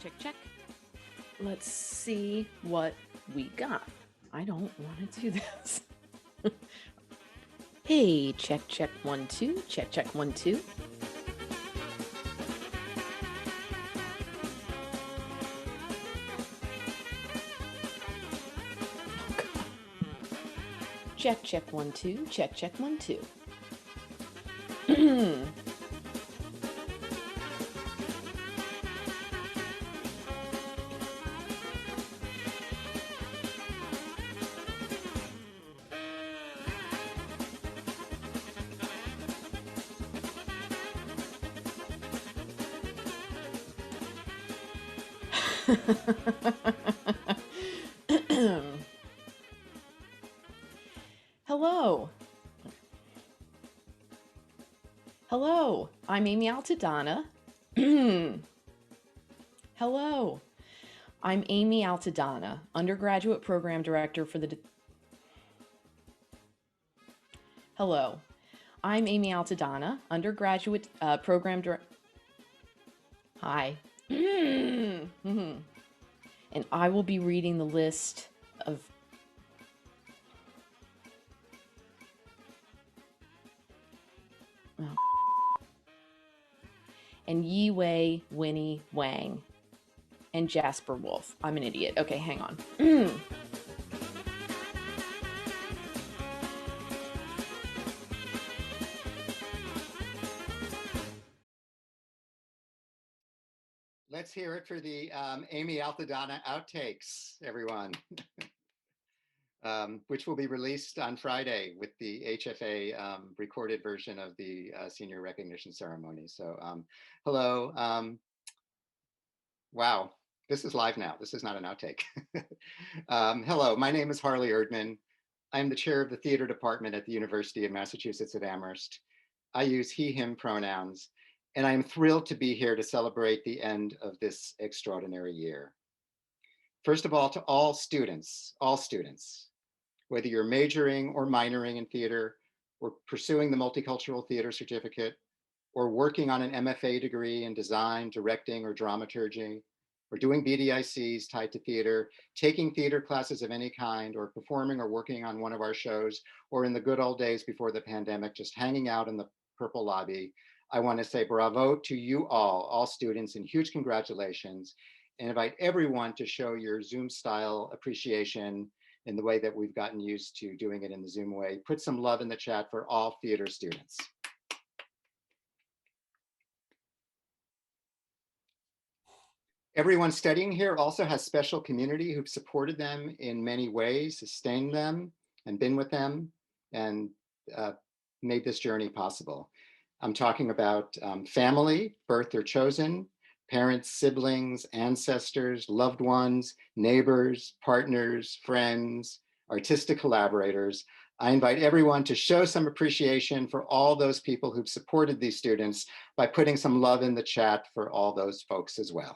check, check. Let's see what we got. I don't want to do this. Hey, check, check, 1, 2, check, check, 1, 2. Check, check, 1, 2, check, check, 1, 2. Hello. Hello, I'm Amy Altadonna. Hello, I'm Amy Altadonna, Undergraduate Program Director for the... Hello, I'm Amy Altadonna, Undergraduate Program Director... Hi. And I will be reading the list of... Oh. And Yi Wei, Winnie, Wang, and Jasper Wolf. I'm an idiot. Okay, hang on. Let's hear it for the Amy Altadonna outtakes, everyone, which will be released on Friday with the HFA recorded version of the senior recognition ceremony. So hello. Wow, this is live now. This is not an outtake. Hello, my name is Harley Erdman. I'm the chair of the theater department at the University of Massachusetts at Amherst. I use he, him pronouns, and I am thrilled to be here to celebrate the end of this extraordinary year. First of all, to all students, whether you're majoring or minoring in theater, or pursuing the multicultural theater certificate, or working on an MFA degree in design, directing, or dramaturgy, or doing BDICs tied to theater, taking theater classes of any kind, or performing or working on one of our shows, or in the good old days before the pandemic, just hanging out in the purple lobby, I want to say bravo to you all students, and huge congratulations, and invite everyone to show your Zoom style appreciation in the way that we've gotten used to doing it in the Zoom way. Put some love in the chat for all theater students. Everyone studying here also has special community who've supported them in many ways, sustained them, and been with them, and made this journey possible. I'm talking about family, birthed or chosen, parents, siblings, ancestors, loved ones, neighbors, partners, friends, artistic collaborators. I invite everyone to show some appreciation for all those people who've supported these students by putting some love in the chat for all those folks as well.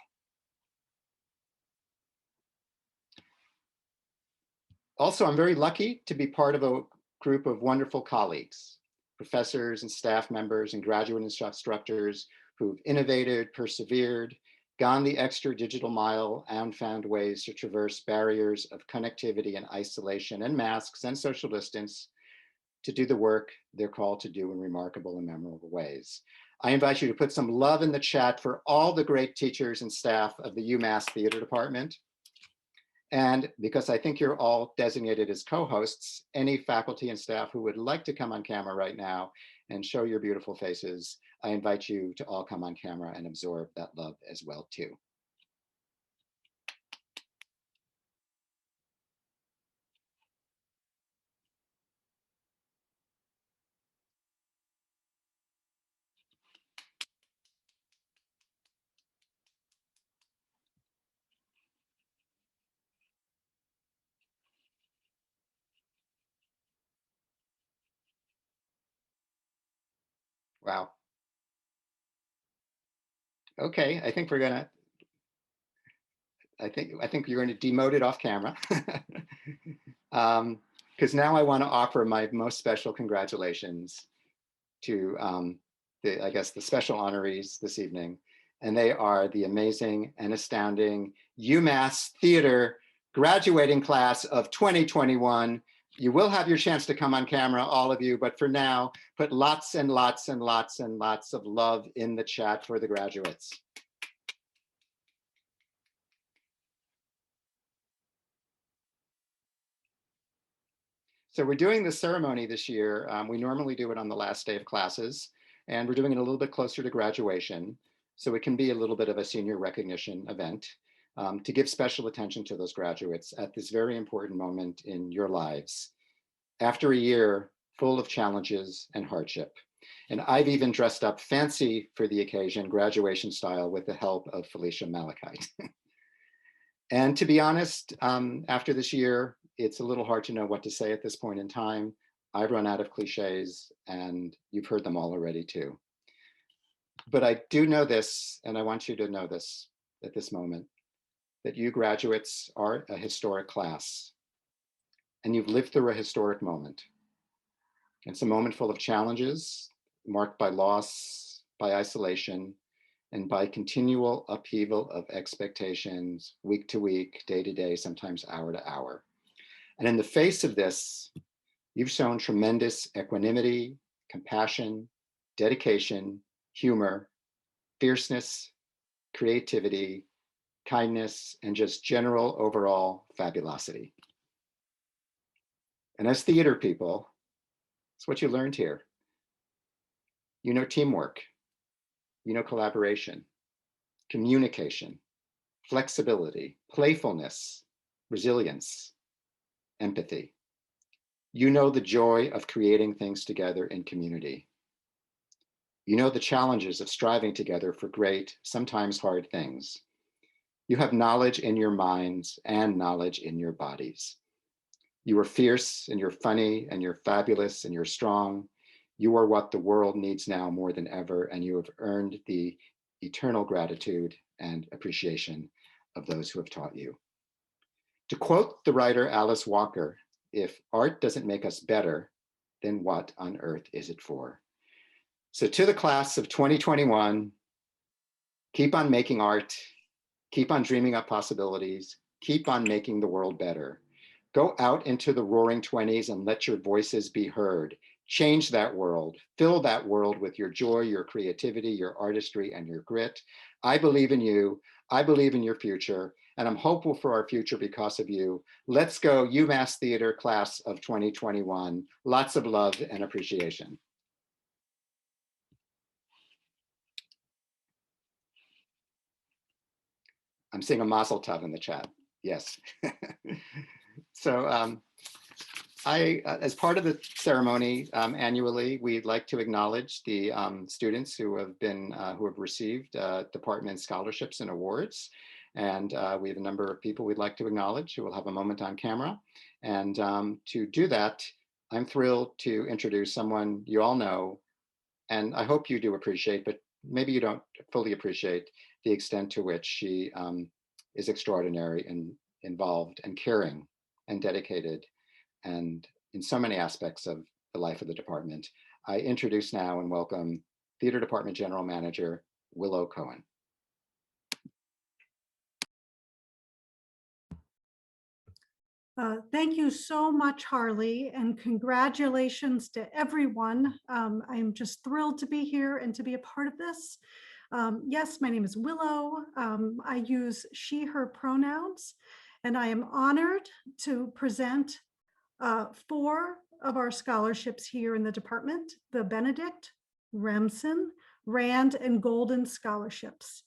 Also, I'm very lucky to be part of a group of wonderful colleagues, professors and staff members and graduate instructors who've innovated, persevered, gone the extra digital mile, and found ways to traverse barriers of connectivity and isolation and masks and social distance to do the work they're called to do in remarkable and memorable ways. I invite you to put some love in the chat for all the great teachers and staff of the UMass Theater Department. And because I think you're all designated as co-hosts, any faculty and staff who would like to come on camera right now and show your beautiful faces, I invite you to all come on camera and absorb that love as well too. Wow. Okay, I think you're going to demote it off camera. Because now I want to offer my most special congratulations to the special honorees this evening. and they are the amazing and astounding UMass Theater graduating class of 2021. You will have your chance to come on camera, all of you, but for now, put lots and lots and lots and lots of love in the chat for the graduates. So we're doing this ceremony this year. We normally do it on the last day of classes, and we're doing it a little bit closer to graduation. So it can be a little bit of a senior recognition event to give special attention to those graduates at this very important moment in your lives. After a year full of challenges and hardship. And I've even dressed up fancy for the occasion, graduation style, with the help of Felicia Malachite. And to be honest, after this year, it's a little hard to know what to say at this point in time. I've run out of cliches, and you've heard them all already too. But I do know this, and I want you to know this at this moment, that you graduates are a historic class, and you've lived through a historic moment. It's a moment full of challenges, marked by loss, by isolation, and by continual upheaval of expectations, week to week, day to day, sometimes hour to hour. And in the face of this, you've shown tremendous equanimity, compassion, dedication, humor, fierceness, creativity, kindness, and just general overall fabulosity. And as theater people, it's what you learned here. You know teamwork, you know collaboration, communication, flexibility, playfulness, resilience, empathy. You know the joy of creating things together in community. You know the challenges of striving together for great, sometimes hard things. You have knowledge in your minds and knowledge in your bodies. You are fierce and you're funny and you're fabulous and you're strong. You are what the world needs now more than ever, and you have earned the eternal gratitude and appreciation of those who have taught you. To quote the writer Alice Walker, if art doesn't make us better, then what on earth is it for? So to the class of 2021, keep on making art, keep on dreaming up possibilities, keep on making the world better. Go out into the roaring 20s and let your voices be heard. Change that world, fill that world with your joy, your creativity, your artistry, and your grit. I believe in you. I believe in your future, and I'm hopeful for our future because of you. Let's go, UMass Theater class of 2021. Lots of love and appreciation. I'm seeing a mazel tov in the chat. Yes. So as part of the ceremony annually, we'd like to acknowledge the students who have received department scholarships and awards. And we have a number of people we'd like to acknowledge who will have a moment on camera. And to do that, I'm thrilled to introduce someone you all know, and I hope you do appreciate, but maybe you don't fully appreciate the extent to which she is extraordinary and involved and caring and dedicated and in so many aspects of the life of the department. I introduce now and welcome Theater Department General Manager Willow Cohen. Thank you so much, Harley, and congratulations to everyone. I'm just thrilled to be here and to be a part of this. Yes, my name is Willow. I use she, her pronouns, and I am honored to present 4 of our scholarships here in the department: the Benedict, Remsen, Rand, and Golden scholarships.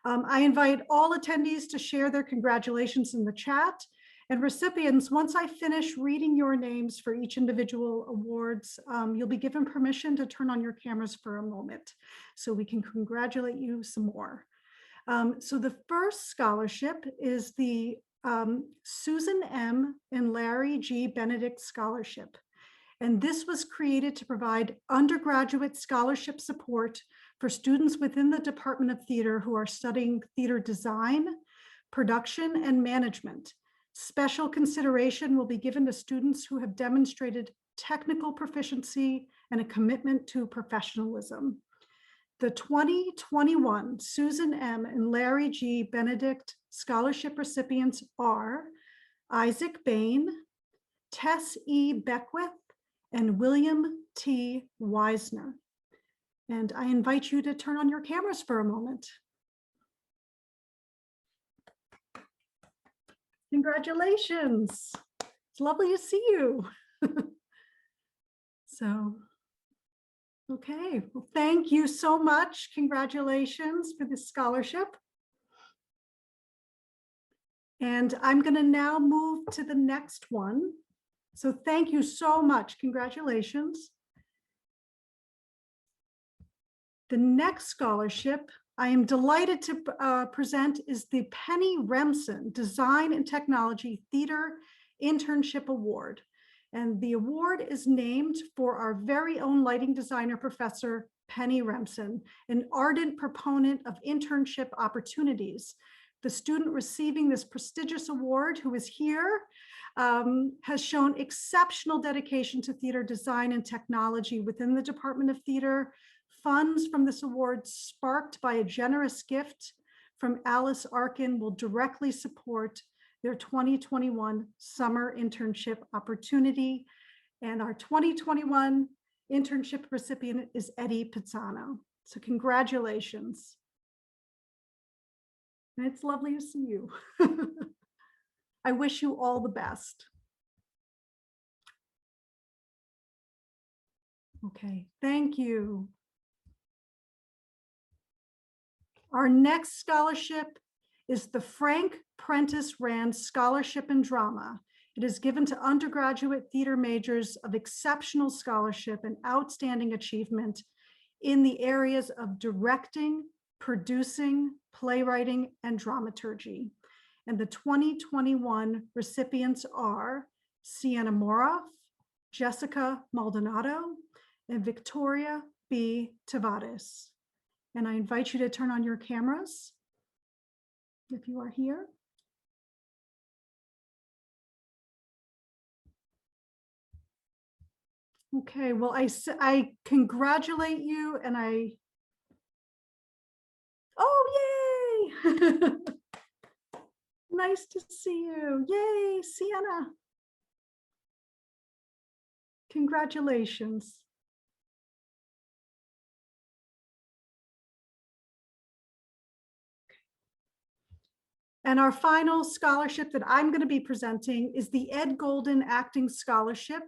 I invite all attendees to share their congratulations in the chat. And recipients, once I finish reading your names for each individual awards, you'll be given permission to turn on your cameras for a moment so we can congratulate you some more. So the first scholarship is the Susan M. and Larry G. Benedict Scholarship. And this was created to provide undergraduate scholarship support for students within the Department of Theater who are studying theater design, production, and management. Special consideration will be given to students who have demonstrated technical proficiency and a commitment to professionalism. The 2021 Susan M. and Larry G. Benedict Scholarship recipients are Isaac Bain, Tess E. Beckwith, and William T. Wisner. And I invite you to turn on your cameras for a moment. Congratulations. It's lovely to see you. So, okay, well, thank you so much. Congratulations for this scholarship. And I'm going to now move to the next one. So thank you so much. Congratulations. The next scholarship I am delighted to present is the Penny Remsen Design and Technology Theater Internship Award. And the award is named for our very own lighting designer, Professor Penny Remsen, an ardent proponent of internship opportunities. The student receiving this prestigious award, who is here, has shown exceptional dedication to theater design and technology within the Department of Theater. Funds from this award, sparked by a generous gift from Alice Arkin, will directly support their 2021 summer internship opportunity. And our 2021 internship recipient is Eddie Pizzano. So congratulations. And it's lovely to see you. I wish you all the best. Okay, thank you. Our next scholarship is the Frank Prentice Rand Scholarship in Drama. It is given to undergraduate theater majors of exceptional scholarship and outstanding achievement in the areas of directing, producing, playwriting, and dramaturgy. And the 2021 recipients are Sienna Moroff, Jessica Maldonado, and Victoria B. Tavares. And I invite you to turn on your cameras if you are here. Okay, well, I congratulate you, and oh, yay! Nice to see you. Yay, Sienna. Congratulations. And our final scholarship that I'm going to be presenting is the Ed Golden Acting Scholarship.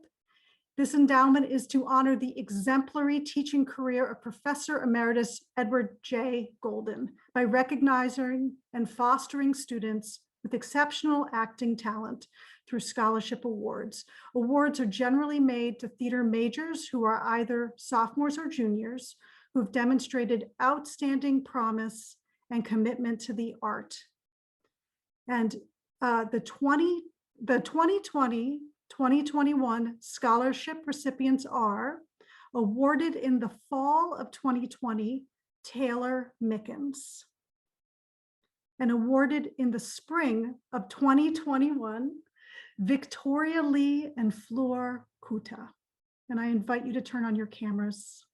This endowment is to honor the exemplary teaching career of Professor Emeritus Edward J. Golden by recognizing and fostering students with exceptional acting talent through scholarship awards. Awards are generally made to theater majors who are either sophomores or juniors who have demonstrated outstanding promise and commitment to the art. And the 2020-2021 scholarship recipients are awarded in the fall of 2020, Taylor Mickens, and awarded in the spring of 2021, Victoria Lee and Fleur Kuta. And I invite you to turn on your cameras.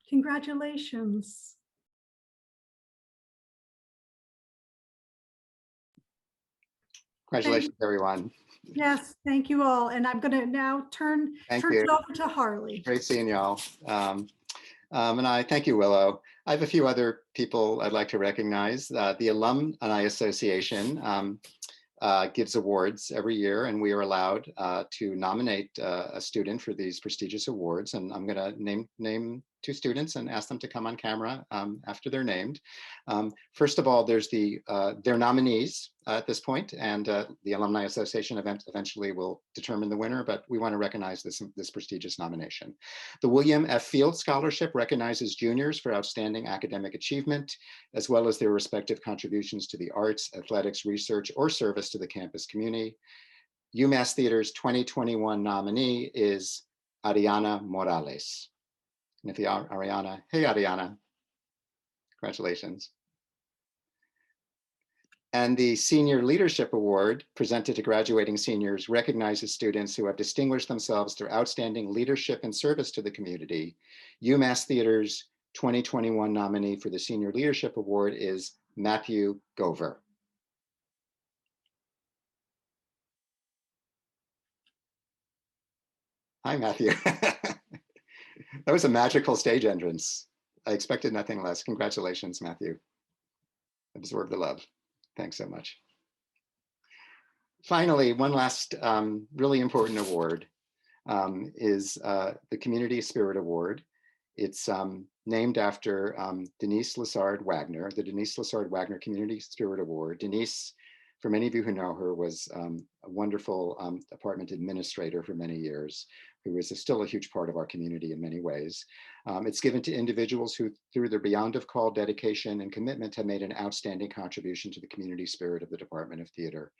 Congratulations. Congratulations, everyone. Yes, thank you all. And I'm going to now turn it over to Harley. Great seeing y'all. And I thank you, Willow. I have a few other people I'd like to recognize. The Alumni Association gives awards every year, and we are allowed to nominate a student for these prestigious awards. And I'm going to name two students and ask them to come on camera after they're named. First of all, there's their nominees at this point, and the Alumni Association eventually will determine the winner, but we want to recognize this prestigious nomination. The William F. Field Scholarship recognizes juniors for outstanding academic achievement, as well as their respective contributions to the arts, athletics, research, or service to the campus community. UMass Theater's 2021 nominee is Ariana Morales. And if you are Ariana, hey Ariana, congratulations. And the Senior Leadership Award, presented to graduating seniors, recognizes students who have distinguished themselves through outstanding leadership and service to the community. UMass Theater's 2021 nominee for the Senior Leadership Award is Matthew Gover. Hi, Matthew. That was a magical stage entrance. I expected nothing less. Congratulations, Matthew. Absorb the love. Thanks so much. Finally, one last really important award is the Community Spirit Award. It's named after Denise Lessard Wagner, the Denise Lessard Wagner Community Spirit Award. Denise, for many of you who know her, was a wonderful apartment administrator for many years, who is still a huge part of our community in many ways. It's given to individuals who, through their beyond of call, dedication, and commitment, have made an outstanding contribution to the community spirit of the Department of Theater.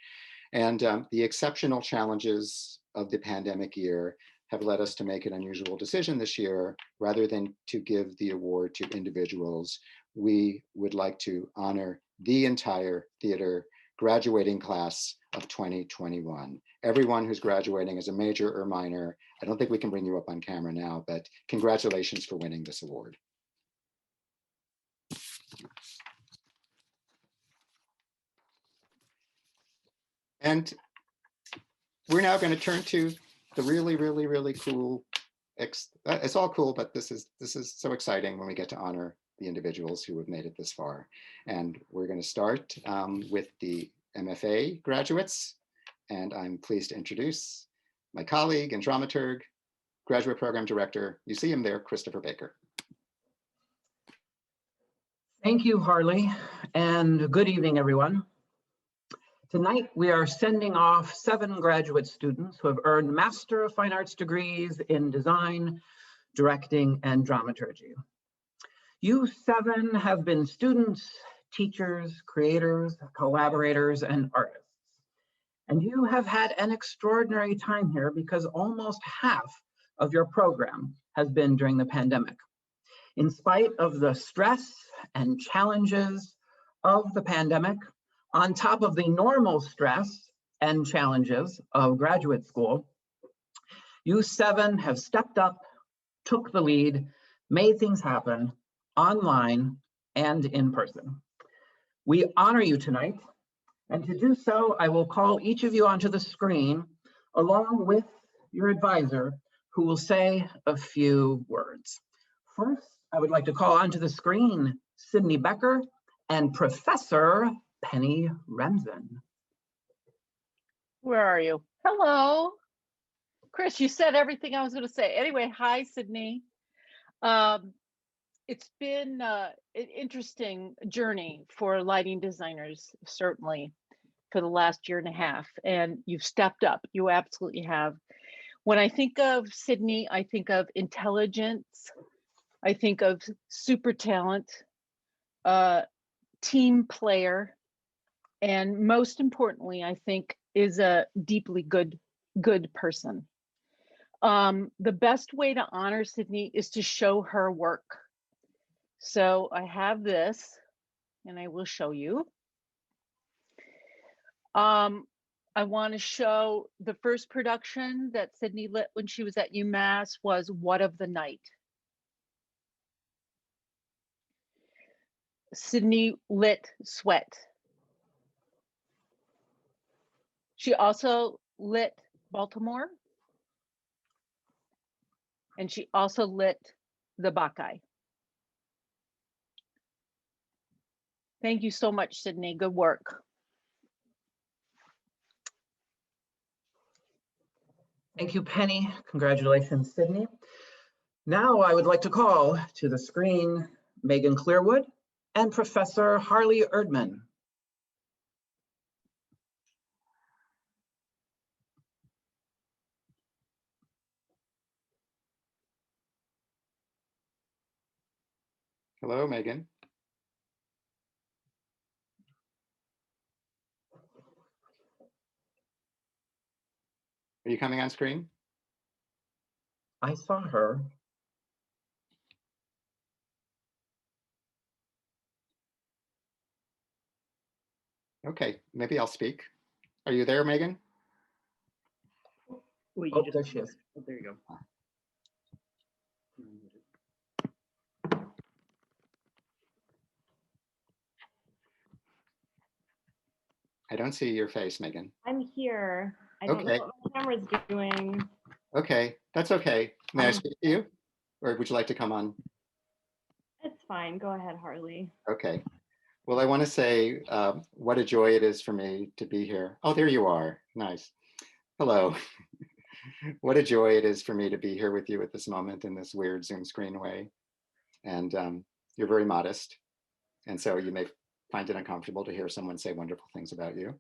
And the exceptional challenges of the pandemic year have led us to make an unusual decision this year. Rather than to give the award to individuals, we would like to honor the entire theater graduating class of 2021. Everyone who's graduating as a major or minor. I don't think we can bring you up on camera now, but congratulations for winning this award. And we're now going to turn to the really cool, it's all cool, but this is so exciting when we get to honor the individuals who have made it this far. And we're going to start with the MFA graduates. And I'm pleased to introduce my colleague and dramaturg, graduate program director, you see him there, Christopher Baker. Thank you, Harley, and good evening, everyone. Tonight, we are sending off 7 graduate students who have earned Master of Fine Arts degrees in design, directing, and dramaturgy. You 7 have been students, teachers, creators, collaborators, and artists. And you have had an extraordinary time here because almost half of your program has been during the pandemic. In spite of the stress and challenges of the pandemic, on top of the normal stress and challenges of graduate school, you 7 have stepped up, took the lead, made things happen online and in person. We honor you tonight, and to do so, I will call each of you onto the screen along with your advisor, who will say a few words. First, I would like to call onto the screen Sydney Becker and Professor Penny Remsen. Where are you? Hello. Chris, you said everything I was going to say. Anyway, hi, Sydney. It's been an interesting journey for lighting designers, certainly, for the last year and a half. And you've stepped up. You absolutely have. When I think of Sydney, I think of intelligence. I think of super talent, team player, and most importantly, I think is a deeply good person. The best way to honor Sydney is to show her work. So I have this, and I will show you. I want to show the first production that Sydney lit when she was at UMass was What of the Night. Sydney lit Sweat. She also lit Baltimore, and she also lit the Bacchae. Thank you so much, Sydney. Good work. Thank you, Penny. Congratulations, Sydney. Now I would like to call to the screen Megan Clearwood and Professor Harley Erdman. Hello, Megan. Are you coming on screen? I saw her. Okay, maybe I'll speak. Are you there, Megan? Wait, Oh, there she is. oh, there you go. I don't see your face, Megan. I'm here. I don't Okay. know what my camera's doing. Okay, that's okay. May I speak to you? Or would you like to come on? It's fine. Go ahead, Harley. Okay. Well, I want to say what a joy it is for me to be here. Oh, there you are. Nice. Hello. What a joy it is for me to be here with you at this moment in this weird Zoom screen way. And you're very modest. And so you may find it uncomfortable to hear someone say wonderful things about you.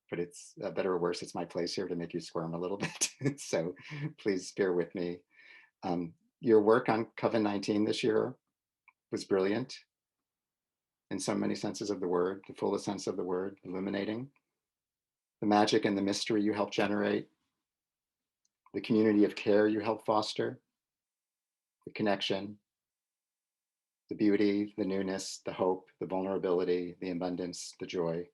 But it's better or worse, it's my place here to make you squirm a little bit. So please bear with me. Your work on COVID-19 this year was brilliant in so many senses of the word, the fullest sense of the word, illuminating. The magic and the mystery you helped generate, the community of care you helped foster, the connection, the beauty, the newness, the hope, the vulnerability, the abundance, the joy.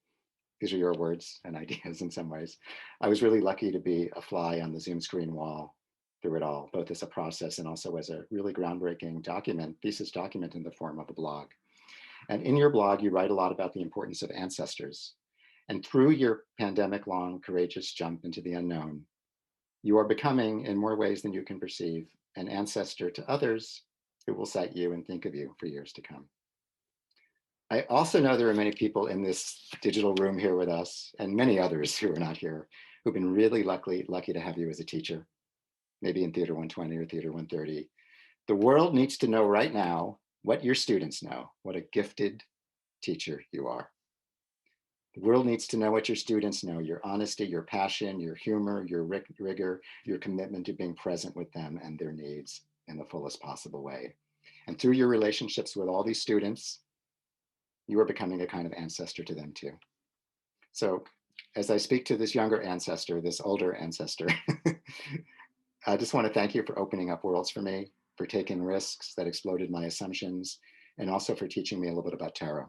These are your words and ideas in some ways. I was really lucky to be a fly on the Zoom screen wall through it all, both as a process and also as a really groundbreaking document, thesis document in the form of a blog. And in your blog, you write a lot about the importance of ancestors. And through your pandemic-long courageous jump into the unknown, you are becoming, in more ways than you can perceive, an ancestor to others who will cite you and think of you for years to come. I also know there are many people in this digital room here with us, and many others who are not here, who've been really lucky to have you as a teacher, maybe in Theater 120 or Theater 130. The world needs to know right now what your students know, what a gifted teacher you are. The world needs to know what your students know, your honesty, your passion, your humor, your rigor, your commitment to being present with them and their needs in the fullest possible way. And through your relationships with all these students, you are becoming a kind of ancestor to them too. So as I speak to this younger ancestor, this older ancestor, I just want to thank you for opening up worlds for me, for taking risks that exploded my assumptions, and also for teaching me a little bit about tarot.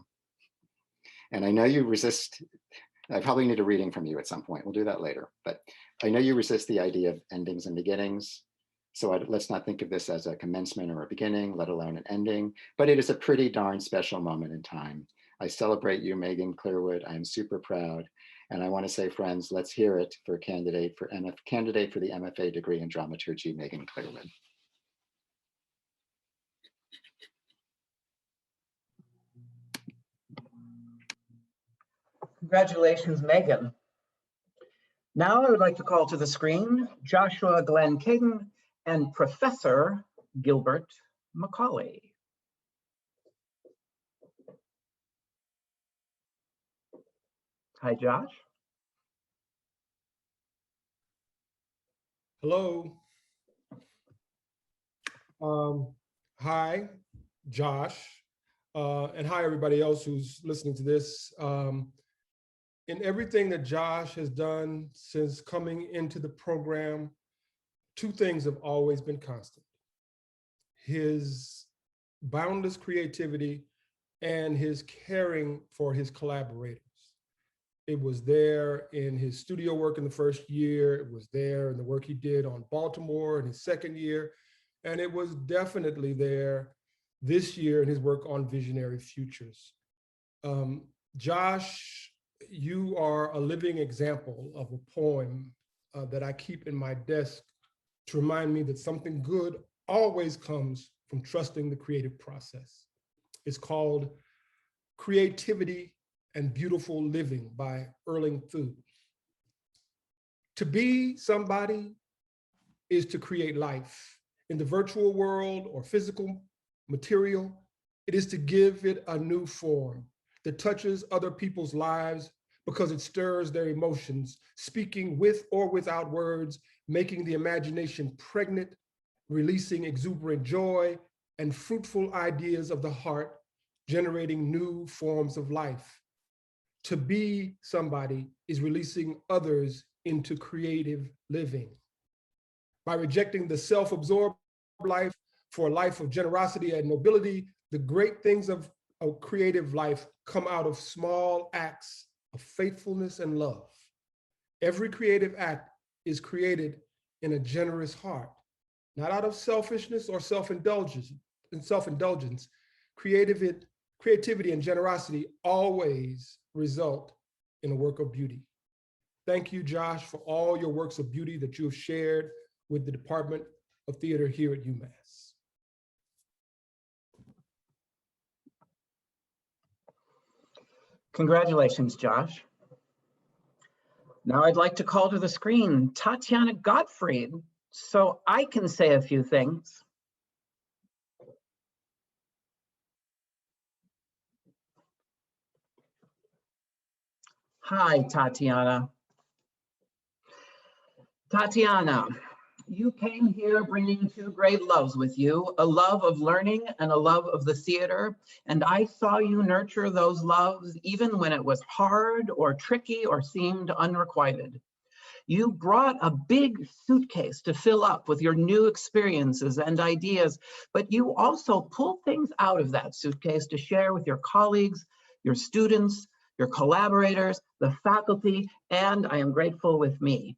And I know you resist, I probably need a reading from you at some point, we'll do that later, but I know you resist the idea of endings and beginnings. So let's not think of this as a commencement or a beginning, let alone an ending, but it is a pretty darn special moment in time. I celebrate you, Megan Clearwood. I am super proud. And I want to say, friends, let's hear it for candidate for the MFA degree in dramaturgy, Megan Clearwood. Congratulations, Megan. Now I would like to call to the screen Joshua Glenn Caden and Professor Gilbert Macaulay. Hi, Josh. Hello. Hi, Josh, and hi everybody else who's listening to this. In everything that Josh has done since coming into the program, two things have always been constant: his boundless creativity and his caring for his collaborators. It was there in his studio work in the first year, it was there in the work he did on Baltimore in his second year, and it was definitely there this year in his work on Visionary Futures. Josh, you are a living example of a poem that I keep in my desk to remind me that something good always comes from trusting the creative process. It's called Creativity and Beautiful Living by Erling Thu. To be somebody is to create life. In the virtual world or physical material, it is to give it a new form that touches other people's lives because it stirs their emotions, speaking with or without words, making the imagination pregnant, releasing exuberant joy and fruitful ideas of the heart, generating new forms of life. To be somebody is releasing others into creative living. By rejecting the self-absorbed life for a life of generosity and nobility, the great things of a creative life come out of small acts of faithfulness and love. Every creative act is created in a generous heart, not out of selfishness or self-indulgence. Creativity and generosity always result in a work of beauty. Thank you, Josh, for all your works of beauty that you have shared with the Department of Theater here at UMass. Congratulations, Josh. Now I'd like to call to the screen Tatiana Gottfried so I can say a few things. Hi, Tatiana. Tatiana, you came here bringing two great loves with you, a love of learning and a love of the theater. And I saw you nurture those loves even when it was hard or tricky or seemed unrequited. You brought a big suitcase to fill up with your new experiences and ideas, but you also pulled things out of that suitcase to share with your colleagues, your students, your collaborators, the faculty, and I am grateful with me.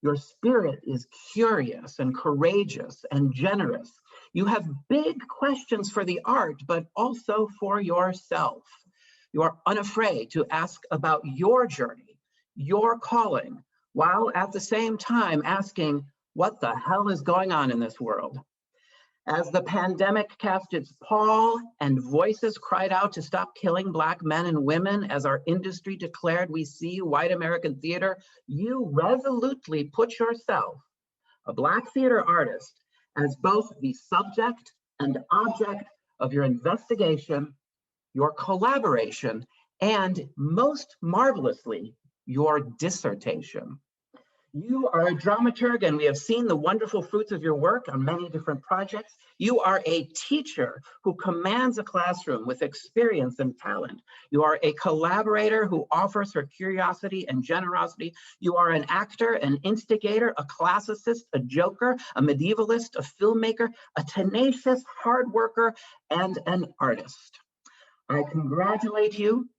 Your spirit is curious and courageous and generous. You have big questions for the art, but also for yourself. You are unafraid to ask about your journey, your calling, while at the same time asking, what the hell is going on in this world? As the pandemic cast its pall and voices cried out to stop killing Black men and women, as our industry declared we see white American theater, you resolutely put yourself, a Black theater artist, as both the subject and object of your investigation, your collaboration, and most marvelously, your dissertation. You are a dramaturg, and we have seen the wonderful fruits of your work on many different projects. You are a teacher who commands a classroom with experience and talent. You are a collaborator who offers her curiosity and generosity. You are an actor, an instigator, a classicist, a joker, a medievalist, a filmmaker, a tenacious hard worker, and an artist. I congratulate you.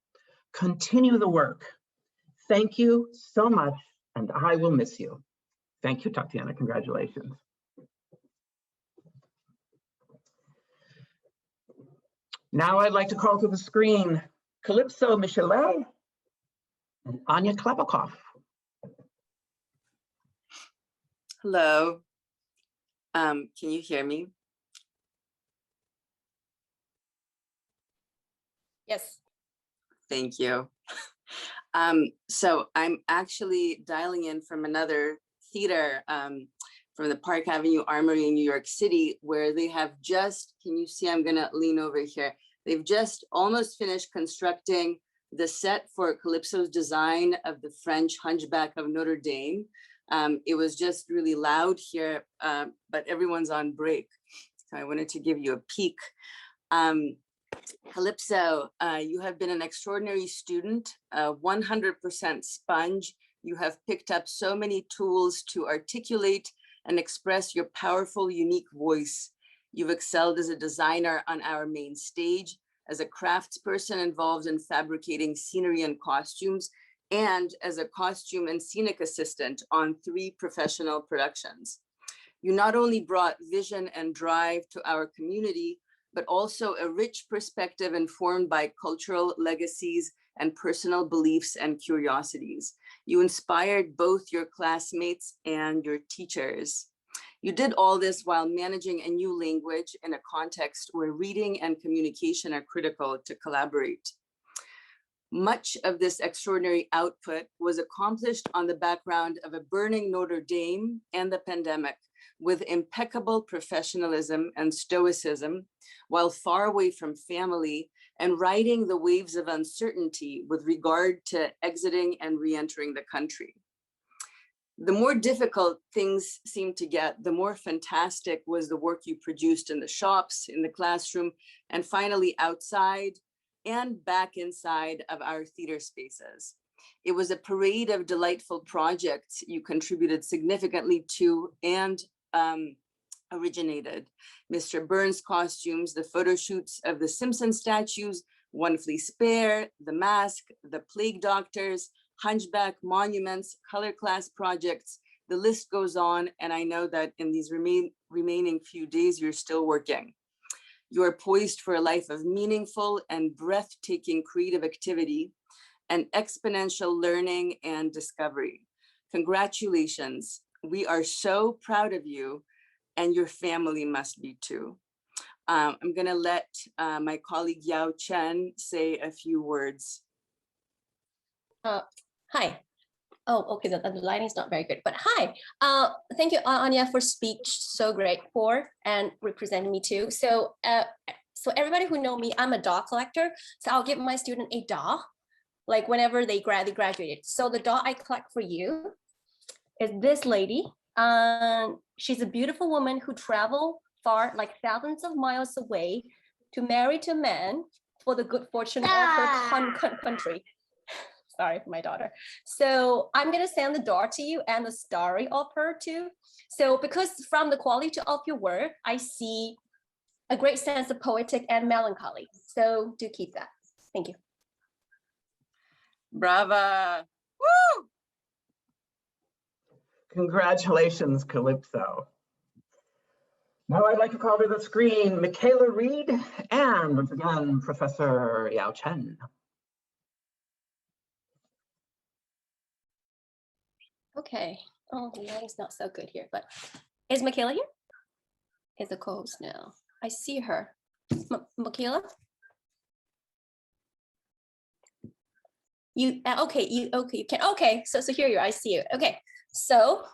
Continue the work. Thank you so much. And I will miss you. Thank you, Tatiana. Congratulations. Now I'd like to call to the screen Calypso Michelet and Anya Klebakoff. Hello. Can you hear me? Yes. Thank you. So I'm actually dialing in from another theater from the Park Avenue Armory in New York City, where they have just, can you see, I'm gonna lean over here. They've just almost finished constructing the set for Calypso's design of the French Hunchback of Notre Dame. It was just really loud here, but everyone's on break. So I wanted to give you a peek. Calypso, you have been an extraordinary student, a 100% sponge. You have picked up so many tools to articulate and express your powerful, unique voice. You've excelled as a designer on our main stage, as a craftsperson involved in fabricating scenery and costumes, and as a costume and scenic assistant on 3 professional productions. You not only brought vision and drive to our community, but also a rich perspective informed by cultural legacies and personal beliefs and curiosities. You inspired both your classmates and your teachers. You did all this while managing a new language in a context where reading and communication are critical to collaborate. Much of this extraordinary output was accomplished on the background of a burning Notre Dame and the pandemic, with impeccable professionalism and stoicism, while far away from family and riding the waves of uncertainty with regard to exiting and re-entering the country. The more difficult things seemed to get, the more fantastic was the work you produced in the shops, in the classroom, and finally outside and back inside of our theater spaces. It was a parade of delightful projects you contributed significantly to and originated. Mr. Burns' costumes, the photo shoots of the Simpson statues, One Flea Spare, The Mask, The Plague Doctors, Hunchback, Monuments, Color Class Projects. The list goes on, and I know that in these remaining few days, you're still working. You are poised for a life of meaningful and breathtaking creative activity and exponential learning and discovery. Congratulations. We are so proud of you, and your family must be too. I'm going to let my colleague Yao Chen say a few words. Hi. Oh, okay, the lighting is not very good, but hi. Thank you, Anya, for speech. So great for and representing me too. So, so everybody who know me, I'm a doll collector. So I'll give my student a doll, like whenever they graduated. So the doll I collect for you is this lady. She's a beautiful woman who traveled far, like thousands of miles away, to marry to a man for the good fortune of her country. Sorry, my daughter. So I'm gonna send the doll to you and the story of her too. So because from the quality of your work, I see a great sense of poetic and melancholy. So do keep that. Thank you. Brava. Woo! Congratulations, Calypso. Now I'd like to call to the screen Michaela Reed and once again, Professor Yao Chen. Okay. Oh, the lighting's not so good here, but is Michaela here? Is the co-host now? I see her. Michaela? You okay? You can okay. So here you are. I see you. Okay. So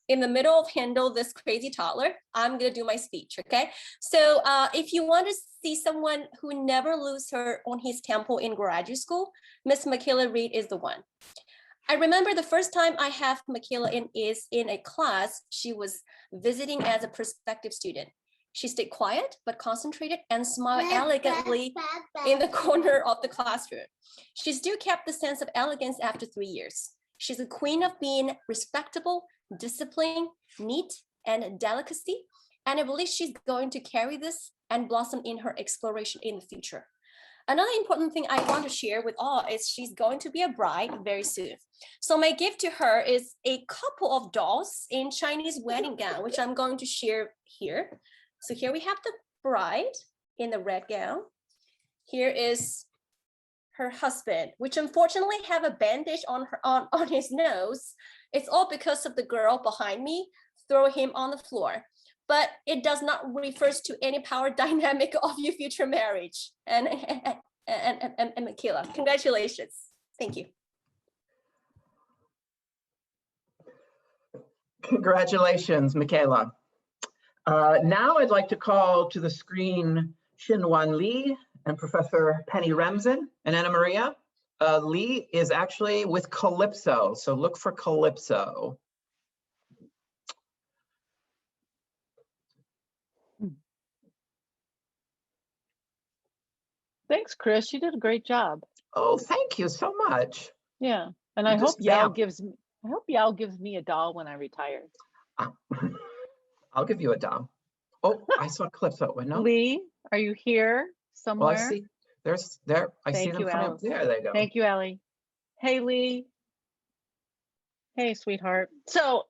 in the middle of handle this crazy toddler, I'm gonna do my speech. Okay. So if you want to see someone who never lose her on his tempo in graduate school, Miss Michaela Reed is the one. I remember the first time I have Michaela is in a class. She was visiting as a prospective student. She stayed quiet but concentrated and smiled elegantly in the corner of the classroom. She still kept the sense of elegance after 3 years. She's a queen of being respectable, disciplined, neat, and delicacy. And I believe she's going to carry this and blossom in her exploration in the future. Another important thing I want to share with all is she's going to be a bride very soon. So my gift to her is a couple of dolls in Chinese wedding gown, which I'm going to share here. So here we have the bride in the red gown. Here is her husband, which unfortunately have a bandage on his nose. It's all because of the girl behind me throw him on the floor. But it does not refers to any power dynamic of your future marriage. And Michaela, congratulations. Thank you. Congratulations, Michaela. Now I'd like to call to the screen Xinwan Li and Professor Penny Remsen and Anna Maria. Li is actually with Calypso, so look for Calypso. Thanks, Chris. You did a great job. Oh, thank you so much. Yeah, and I hope Yao gives me a doll when I retire. I'll give you a doll. Oh, I saw Calypso. No? Lee, are you here somewhere? Well, I see. I see them coming up. There they go. Thank you, Ellie. Hey, Lee. Hey, sweetheart. So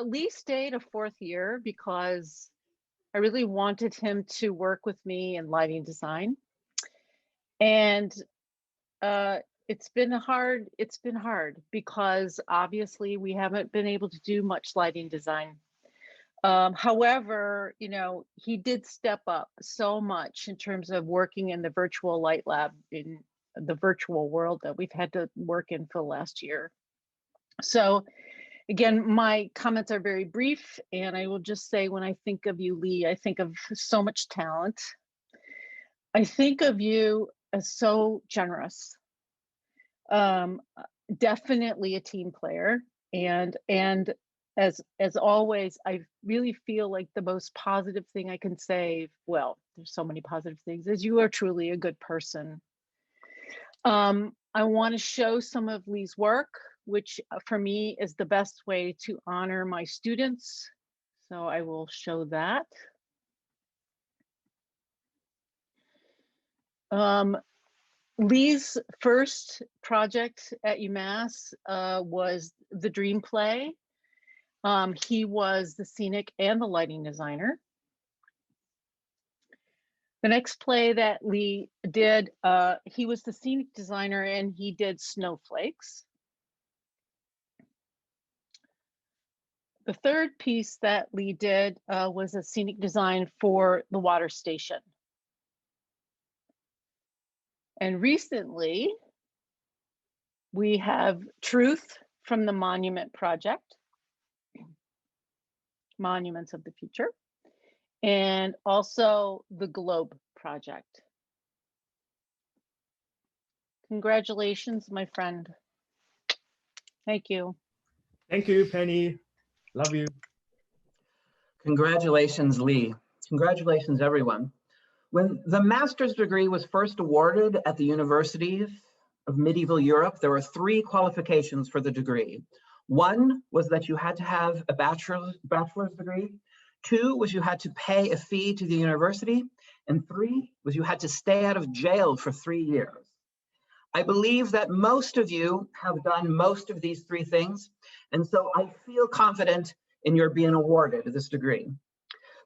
Lee stayed a 4th year because I really wanted him to work with me in lighting design. And it's been hard because obviously we haven't been able to do much lighting design. However, you know, he did step up so much in terms of working in the virtual light lab in the virtual world that we've had to work in for the last year. So again, my comments are very brief, and I will just say, when I think of you, Lee, I think of so much talent. I think of you as so generous, definitely a team player, and as always, I really feel like the most positive thing I can say, well, there's so many positive things, is you are truly a good person. I want to show some of Lee's work, which for me is the best way to honor my students. So I will show that. Lee's first project at UMass was the Dream Play. He was the scenic and the lighting designer. The next play that Lee did, he was the scenic designer and he did Snowflakes. The third piece that Lee did was a scenic design for the water station. And recently, we have Truth from the Monument Project, Monuments of the Future, and also the Globe Project. Congratulations, my friend. Thank you. Thank you, Penny. Love you. Congratulations, Lee. Congratulations, everyone. When the master's degree was first awarded at the universities of medieval Europe, there were 3 qualifications for the degree. 1 was that you had to have a bachelor's degree. 2 was you had to pay a fee to the university. And 3 was you had to stay out of jail for 3 years. I believe that most of you have done most of these 3 things. And so I feel confident in your being awarded this degree.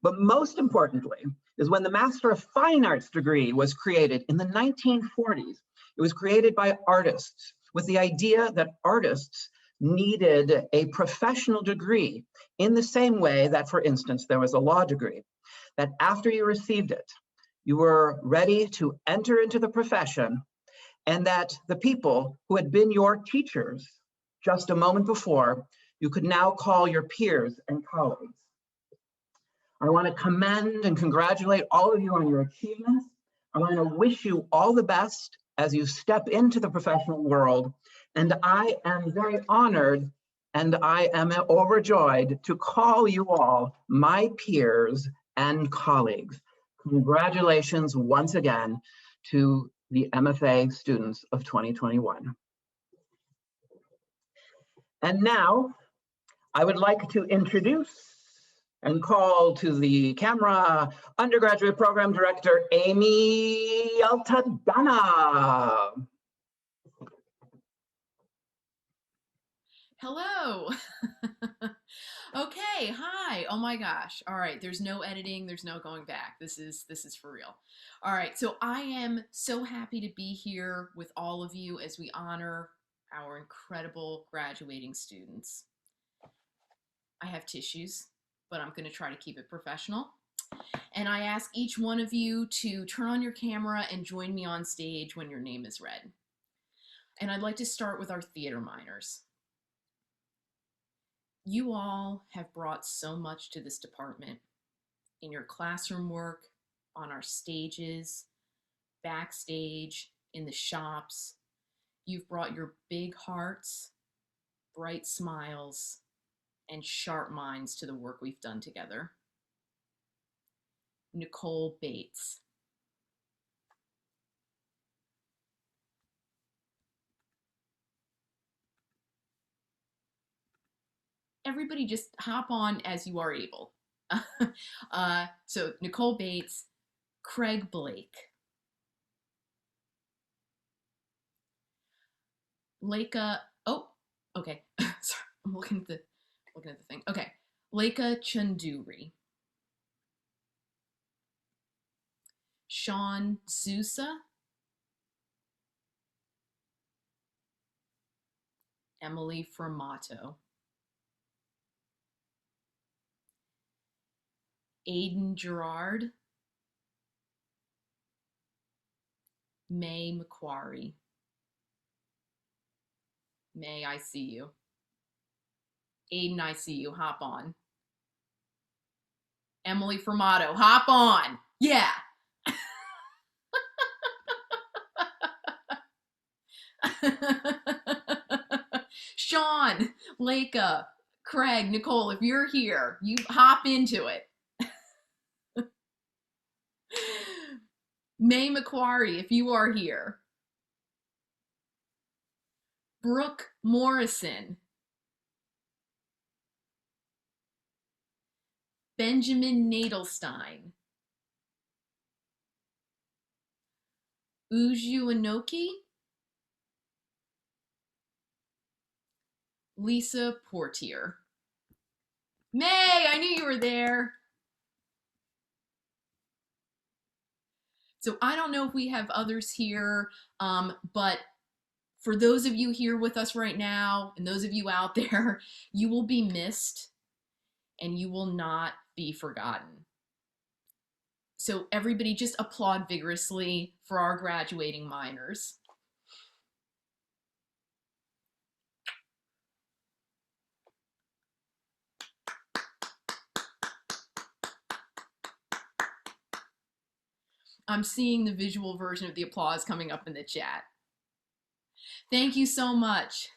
But most importantly is when the Master of Fine Arts degree was created in the 1940s, it was created by artists with the idea that artists needed a professional degree in the same way that, for instance, there was a law degree, that after you received it, you were ready to enter into the profession, and that the people who had been your teachers just a moment before, you could now call your peers and colleagues. I want to commend and congratulate all of you on your achievements. I want to wish you all the best as you step into the professional world. And I am very honored and I am overjoyed to call you all my peers and colleagues. Congratulations once again to the MFA students of 2021. And now I would like to introduce and call to the camera undergraduate program director, Amy Altadonna. Hello. Okay, hi. Oh my gosh. All right, there's no editing, there's no going back. This is for real. All right, so I am so happy to be here with all of you as we honor our incredible graduating students. I have tissues, but I'm going to try to keep it professional. And I ask each one of you to turn on your camera and join me on stage when your name is read. And I'd like to start with our theater minors. You all have brought so much to this department in your classroom work, on our stages, backstage, in the shops. You've brought your big hearts, bright smiles, and sharp minds to the work we've done together. Nicole Bates. Everybody just hop on as you are able. So Nicole Bates, Craig Blake, Leica, oh, okay, sorry, I'm looking at the thing. Okay, Leica Chanduri, Sean Sousa, Emily Formato, Aiden Gerard, May McQuarrie. May, I see you. Aiden, I see you. Hop on. Emily Formato, hop on. Yeah. Sean, Leica, Craig, Nicole, if you're here, you hop into it. May McQuarrie, if you are here. Brooke Morrison. Benjamin Nadelstein. Uju Anoki, Lisa Portier. May, I knew you were there. So I don't know if we have others here, but for those of you here with us right now and those of you out there, you will be missed and you will not be forgotten. So everybody just applaud vigorously for our graduating minors. I'm seeing the visual version of the applause coming up in the chat. Thank you so much.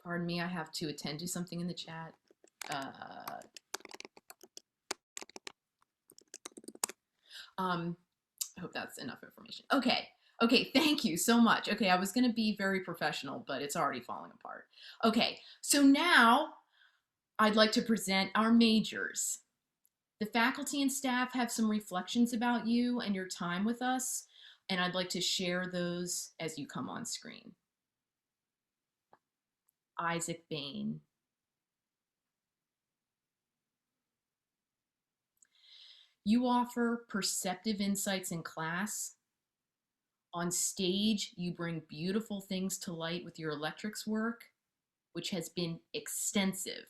Pardon me, I have to attend to something in the chat. I hope that's enough information. Okay, thank you so much. Okay, I was gonna be very professional, but it's already falling apart. Okay, so now I'd like to present our majors. The faculty and staff have some reflections about you and your time with us, and I'd like to share those as you come on screen. Isaac Bain. You offer perceptive insights in class. On stage, you bring beautiful things to light with your electrics work, which has been extensive.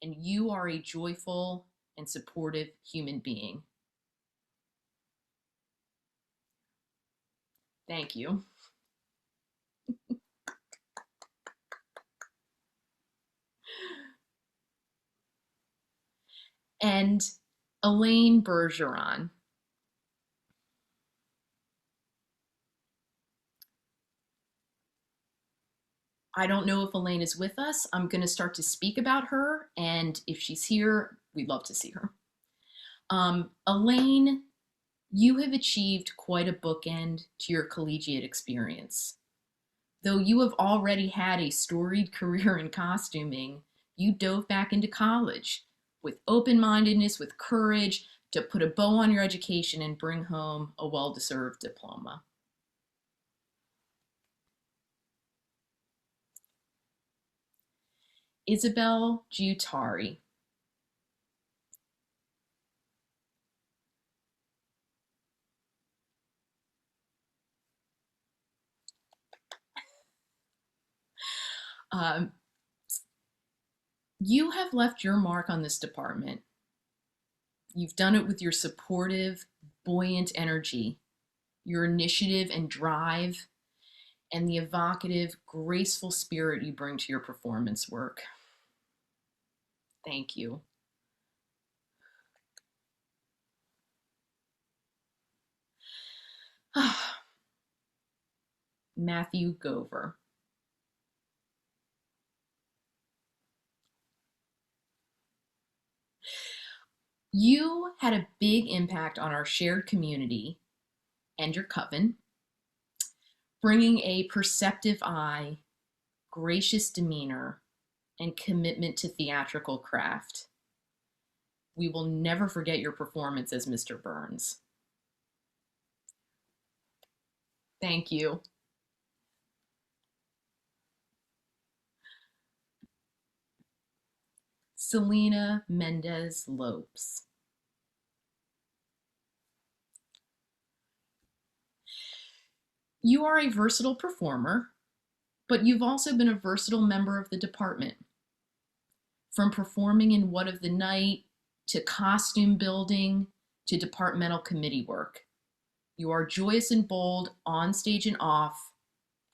And you are a joyful and supportive human being. Thank you. And Elaine Bergeron. I don't know if Elaine is with us. I'm going to start to speak about her, and if she's here, we'd love to see her. Elaine, you have achieved quite a bookend to your collegiate experience. Though you have already had a storied career in costuming, you dove back into college with open-mindedness, with courage to put a bow on your education and bring home a well-deserved diploma. Isabel Giutari. You have left your mark on this department. You've done it with your supportive, buoyant energy, your initiative and drive, and the evocative, graceful spirit you bring to your performance work. Thank you. Matthew Gover. You had a big impact on our shared community and your coven, bringing a perceptive eye, gracious demeanor, and commitment to theatrical craft. We will never forget your performance as Mr. Burns. Thank you. Selena Mendez Lopes. You are a versatile performer, but you've also been a versatile member of the department. From performing in What of the Night, to costume building, to departmental committee work. You are joyous and bold on stage and off,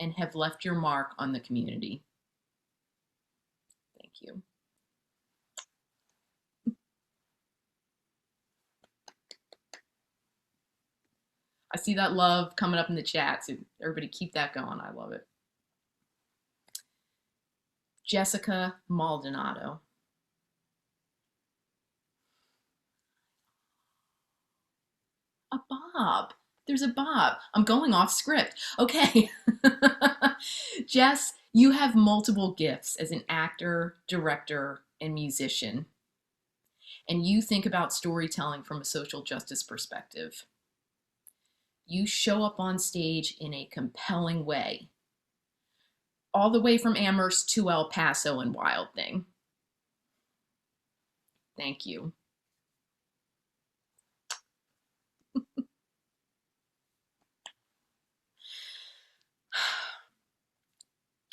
and have left your mark on the community. Thank you. I see that love coming up in the chat, so everybody keep that going. I love it. Jessica Maldonado. A Bob. There's a Bob. I'm going off script. Okay. Jess, you have multiple gifts as an actor, director, and musician. and you think about storytelling from a social justice perspective. You show up on stage in a compelling way, all the way from Amherst to El Paso and Wild Thing. Thank you.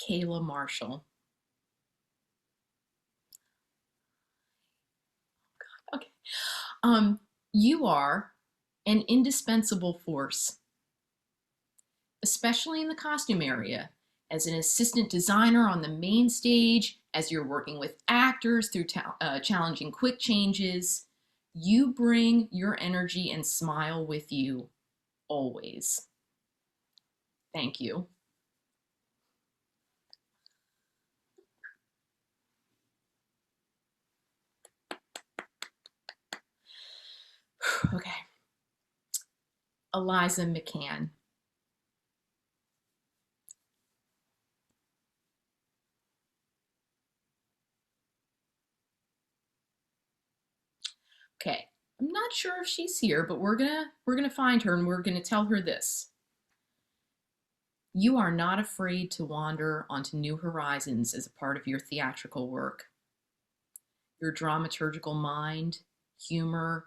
Kayla Marshall. Okay. You are an indispensable force, especially in the costume area, as an assistant designer on the main stage, as you're working with actors through challenging quick changes. You bring your energy and smile with you always. Thank you. Okay. Eliza McCann. Okay, I'm not sure if she's here, but we're gonna find her and we're gonna tell her this. You are not afraid to wander onto new horizons as a part of your theatrical work. Your dramaturgical mind, humor,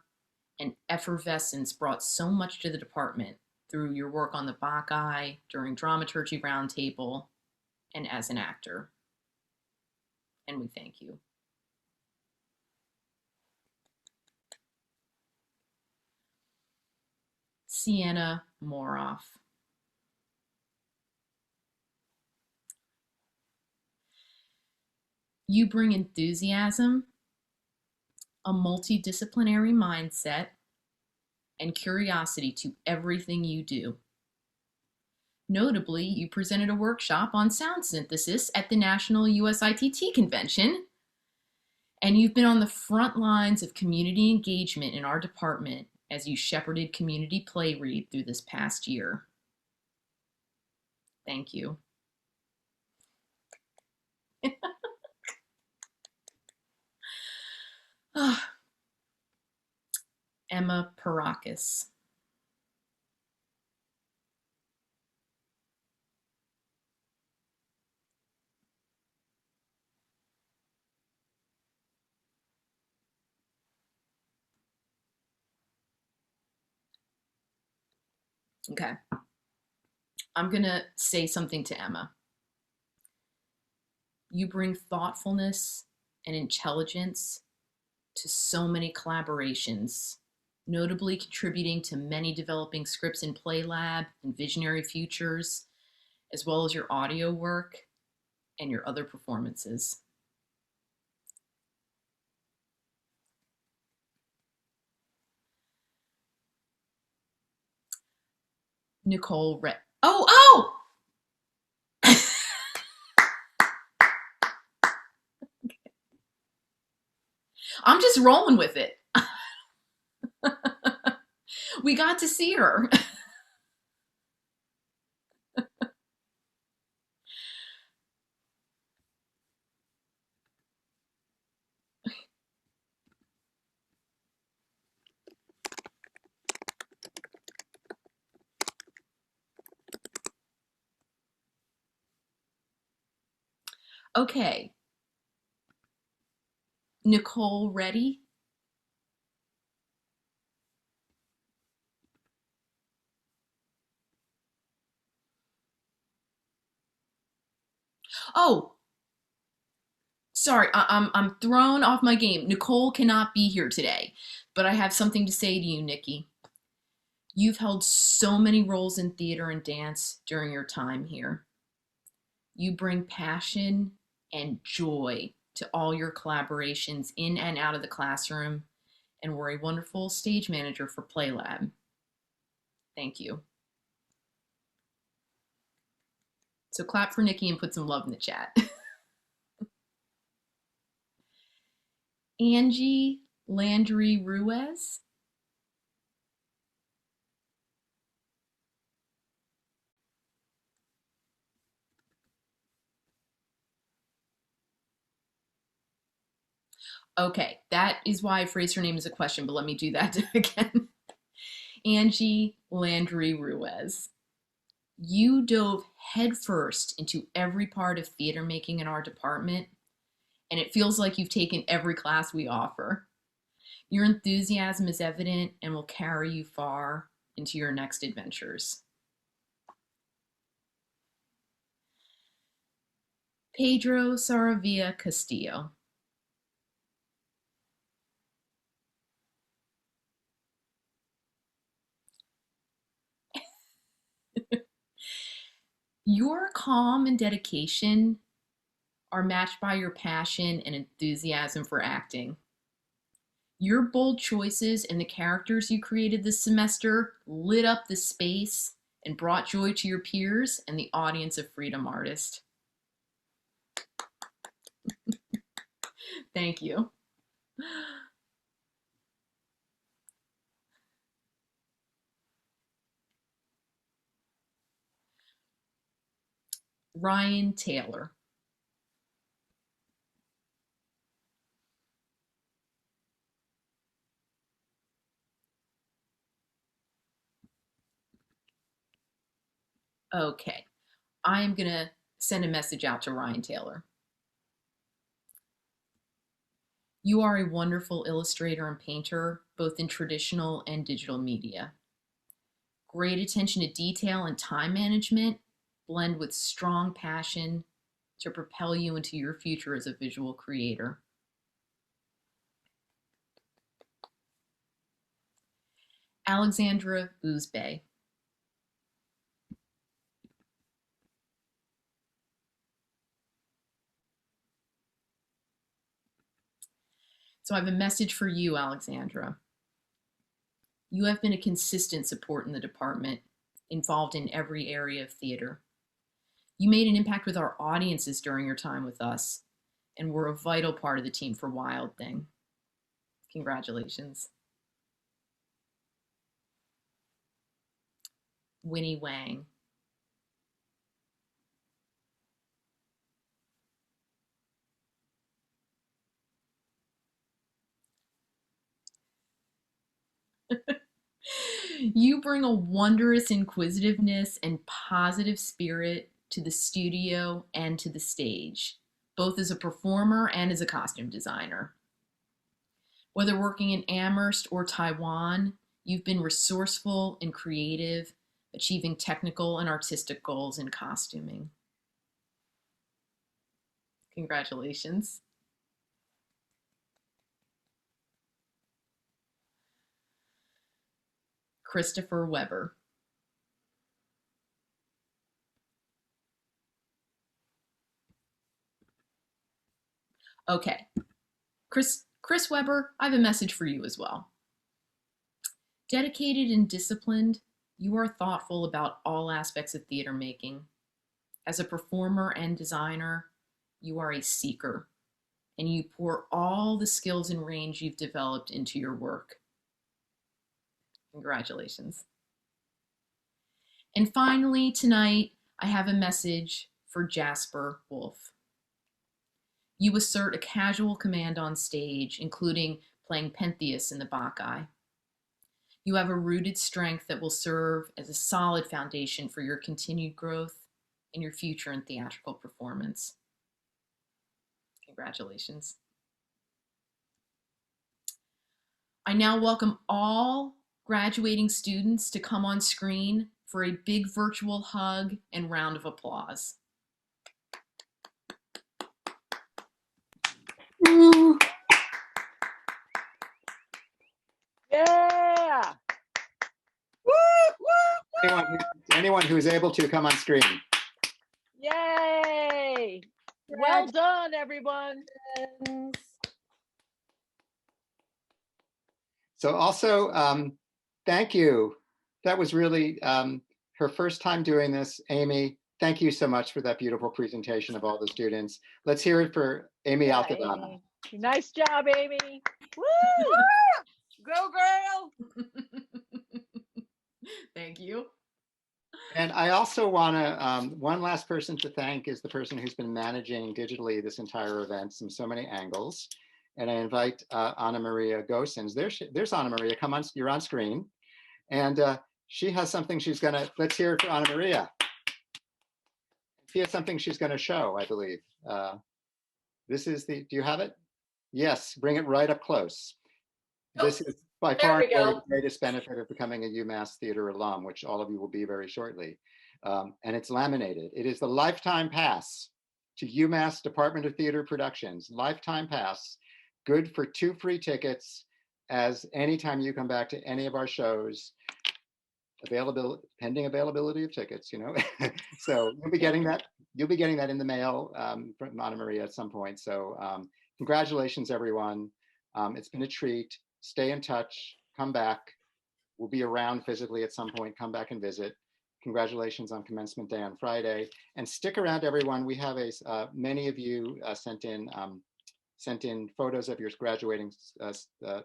and effervescence brought so much to the department through your work on the Bacchae, during Dramaturgy Roundtable, and as an actor. And we thank you. Sienna Moroff. You bring enthusiasm, a multidisciplinary mindset, and curiosity to everything you do. Notably, you presented a workshop on sound synthesis at the National USITT Convention, and you've been on the front lines of community engagement in our department as you shepherded community play read through this past year. Thank you. Emma Parakis. Okay. I'm going to say something to Emma. You bring thoughtfulness and intelligence to so many collaborations, notably contributing to many developing scripts in Play Lab and Visionary Futures, as well as your audio work and your other performances. Nicole Rett. Oh! I'm just rolling with it. We got to see her. Okay. Nicole, ready? Oh, sorry, I'm thrown off my game. Nicole cannot be here today, but I have something to say to you, Nikki. You've held so many roles in theater and dance during your time here. You bring passion and joy to all your collaborations in and out of the classroom, and were a wonderful stage manager for Play Lab. Thank you. So clap for Nikki and put some love in the chat. Angie Landry Ruiz. Okay, that is why I phrased her name as a question, but let me do that again. Angie Landry Ruiz. You dove headfirst into every part of theater making in our department, and it feels like you've taken every class we offer. Your enthusiasm is evident and will carry you far into your next adventures. Pedro Saravia Castillo. Your calm and dedication are matched by your passion and enthusiasm for acting. Your bold choices and the characters you created this semester lit up the space and brought joy to your peers and the audience of Freedom Artist. Thank you. Ryan Taylor. Okay, I am going to send a message out to Ryan Taylor. You are a wonderful illustrator and painter, both in traditional and digital media. Great attention to detail and time management blend with strong passion to propel you into your future as a visual creator. Alexandra Uzbey. So I have a message for you, Alexandra. You have been a consistent support in the department, involved in every area of theater. You made an impact with our audiences during your time with us, and were a vital part of the team for Wild Thing. Congratulations. Winnie Wang. You bring a wondrous inquisitiveness and positive spirit to the studio and to the stage, both as a performer and as a costume designer. Whether working in Amherst or Taiwan, you've been resourceful and creative, achieving technical and artistic goals in costuming. Congratulations. Christopher Weber. Okay, Chris Weber, I have a message for you as well. Dedicated and disciplined, you are thoughtful about all aspects of theater making. As a performer and designer, you are a seeker, and you pour all the skills and range you've developed into your work. Congratulations. And finally, tonight, I have a message for Jasper Wolf. You assert a casual command on stage, including playing Pentheus in the Bacchae. You have a rooted strength that will serve as a solid foundation for your continued growth and your future in theatrical performance. Congratulations. I now welcome all graduating students to come on screen for a big virtual hug and round of applause. Yeah. Anyone who's able to come on screen. Yay. Well done, everyone. So also, thank you. That was really her first time doing this. Amy, thank you so much for that beautiful presentation of all the students. Let's hear it for Amy Alcadana. Nice job, Amy. Woo! Go girl. Thank you. And I also want to, one last person to thank is the person who's been managing digitally this entire event from so many angles. And I invite Anna Maria Gosens. There's Anna Maria. Come on, you're on screen. And she has something she's gonna, let's hear it for Anna Maria. She has something she's gonna show, I believe. This is the, do you have it? Yes, bring it right up close. This is by far the greatest benefit of becoming a UMass Theater alum, which all of you will be very shortly. And it's laminated. It is the lifetime pass to UMass Department of Theater Productions. Lifetime pass, good for 2 free tickets as anytime you come back to any of our shows. Pending availability of tickets, you know. So you'll be getting that. You'll be getting that in the mail from Anna Maria at some point. So congratulations, everyone. It's been a treat. Stay in touch. Come back. We'll be around physically at some point. Come back and visit. Congratulations on commencement day on Friday. And stick around, everyone. We have many of you sent in photos of your graduating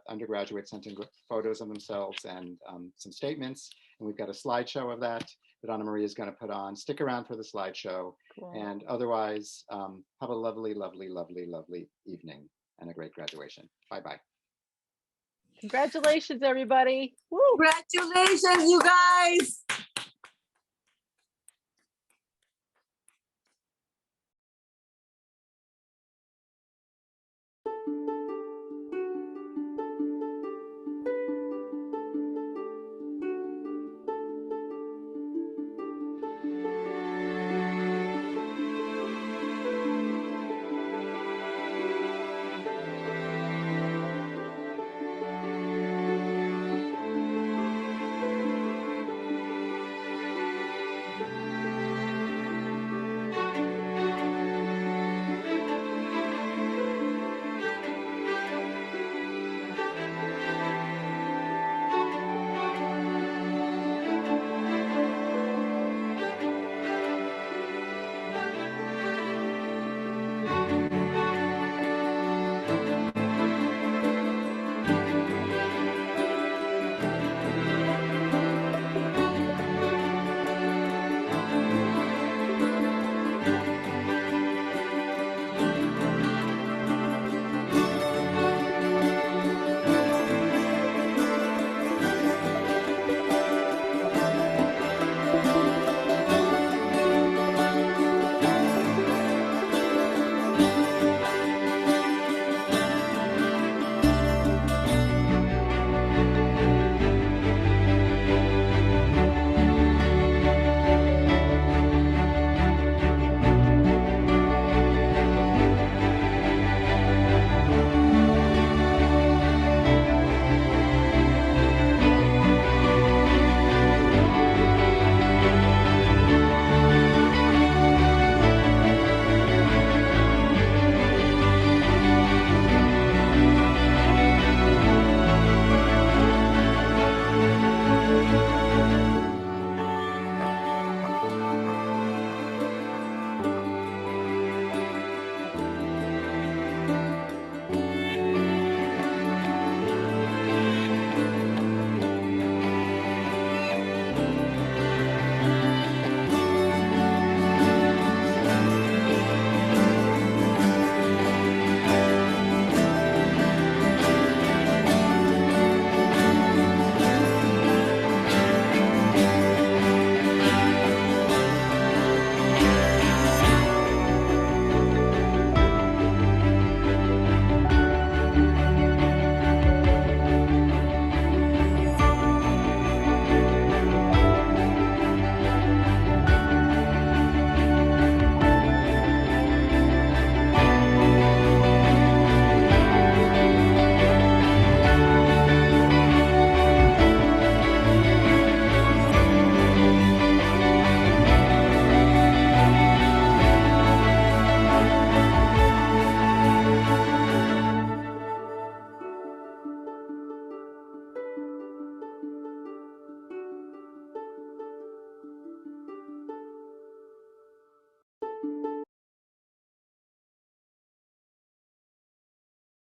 undergraduates, sent in photos of themselves and some statements. And we've got a slideshow of that Anna Maria is going to put on. Stick around for the slideshow. Cool. And otherwise, have a lovely, lovely, lovely, lovely evening and a great graduation. Bye-bye. Congratulations, everybody. Woo. Congratulations, you guys.